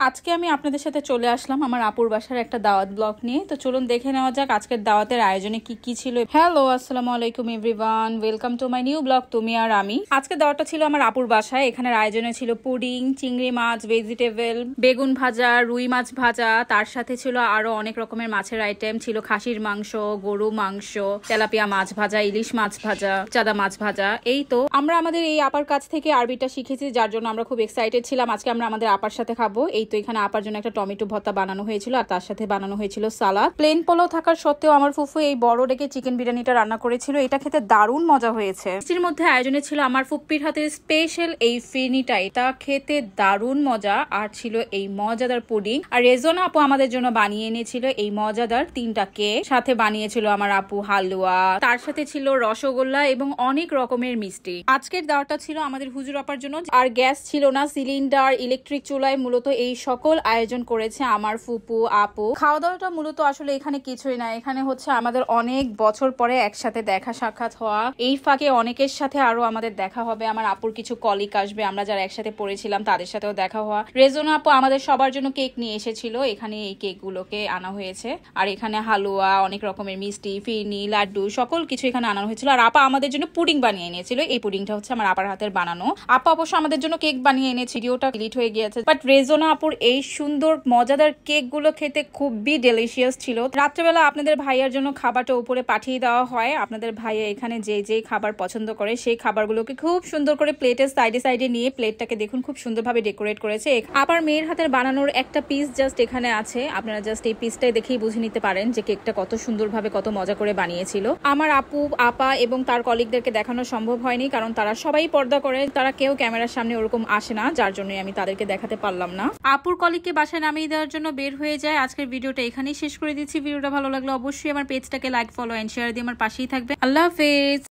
আজকে আমি আপনাদের সাথে চলে আসলাম আমার আপুর বাসার একটা দাওয়াত ব্লগ নিয়ে। তো চলুন দেখে নেওয়া যাক আজকের দাওয়াতের আয়োজনে কি কি ছিল। হ্যালো, আসসালামু আলাইকুম everyone, welcome to my new blog তুমি আর আমি। আজকে দাওয়াতটা ছিল আমার আপুর বাসায়। এখানের আয়োজনে ছিল পুডিং, চিংড়ি মাছ, ভেজিটেবল, বেগুন ভাজা, রুই মাছ ভাজা, তার সাথে ছিল আরো অনেক রকমের মাছের আইটেম, ছিল খাসির মাংস, গরু মাংস, তেলাপিয়া মাছ ভাজা, ইলিশ মাছ ভাজা, চাদা মাছ ভাজা। এই তো আমরা আমাদের এই আপার কাছ থেকে আরবিটা শিখেছি, যার জন্য আমরা খুব এক্সাইটেড ছিলাম। আজকে আমরা আমাদের আপার সাথে খাবো। এই তো এখানে আপার জন্য একটা টমেটো ভর্তা বানানো হয়েছিল, আর তার সাথে বানানো হয়েছিল সালাদ। প্লেন পোলাও থাকার সত্ত্বেও আমার ফুফু এই বড় ডেকে চিকেন বিরিয়ানিটা রান্না করেছিল। এটা খেতে দারুণ মজা হয়েছে। এর মধ্যে আয়োজনে ছিল আমার ফুপ্পির হাতের স্পেশাল এই ফিরনিটা, এটা খেতে দারুণ মজা। আর ছিল এই মজাদার পুডিং, আর রেজনা আপু আমাদের জন্য বানিয়ে এনেছিল এই মজাদার 3টা কেক। সাথে বানিয়েছিল আমার আপু হালুয়া, তার সাথে ছিল রসগোল্লা এবং অনেক রকমের মিষ্টি। আজকের দাওয়াতটা ছিল আমাদের হুজুর আপার জন্য, আর গ্যাস ছিল না, সিলিন্ডার, ইলেকট্রিক চুলায় মূলত এই সকল আয়োজন করেছে আমার ফুপু আপু। খাওয়া দাওয়াটা মূলত আসলে এখানে কিছুই না, এখানে হচ্ছে আমাদের অনেক বছর পরে একসাথে দেখা সাক্ষাৎ হওয়া। এই ফাঁকে অনেকের সাথে আরো আমাদের দেখা হবে। আমার আপুর কিছু কলিগ আসবে, আমরা যারা একসাথে পড়েছিলাম তাদের সাথেও দেখা হওয়া। রেজনা আপু আমাদের সবার জন্য কেক নিয়ে এসেছিল, এখানে এই কেক গুলোকে আনা হয়েছে। আর এখানে হালুয়া, অনেক রকমের মিষ্টি, ফিরনি, লাড্ডু, সকল কিছু এখানে আনা হয়েছিল। আর আপা আমাদের জন্য পুডিং বানিয়ে এনেছিল। এই পুডিংটা হচ্ছে আমার আপার হাতের বানানো। আপা অবশ্য আমাদের জন্য কেক বানিয়ে এনেছে, ভিডিওটা ডিলিট হয়ে গিয়েছে। বাট রেজনা আপুর এই সুন্দর মজাদার কেক গুলো খেতে খুবই ডেলিশিয়াস ছিল। রাত্রেবেলা আপনাদের ভাইয়ার জন্য খাবারটা উপরে পাঠিয়ে দেওয়া হয়। আপনাদের ভাইয়া এখানে যে যে খাবার পছন্দ করে সেই খাবারগুলোকে খুব সুন্দর করে প্লেটের সাইডে সাইডে নিয়ে, প্লেটটাকে দেখুন খুব সুন্দরভাবে ডেকোরেট করেছে। আবার মেয়ের হাতের বানানোর একটা পিস জাস্ট এখানে আছে, আপনারা জাস্ট এই পিসটাই দেখেই বুঝে নিতে পারেন যে কেকটা কত সুন্দরভাবে কত মজা করে বানিয়েছিল। আমার আপু, আপা এবং তার কলিগদেরকে দেখানো সম্ভব হয়নি, কারণ তারা সবাই পর্দা করে, তারা কেউ ক্যামেরার সামনে ওরকম আসে না, যার জন্যই আমি তাদেরকে দেখাতে পারলাম না। আপুর কলিগকে বাসায় নামিয়ে দেওয়ার জন্য বের হয়ে যায়। আজকের ভিডিওটা এখানেই শেষ করে দিচ্ছি। ভিডিওটা ভালো লাগলে অবশ্যই আমার পেজটাকে লাইক, ফলো এন্ড শেয়ার দিয়ে আমার পাশেই থাকবে। আল্লাহ হাফেজ।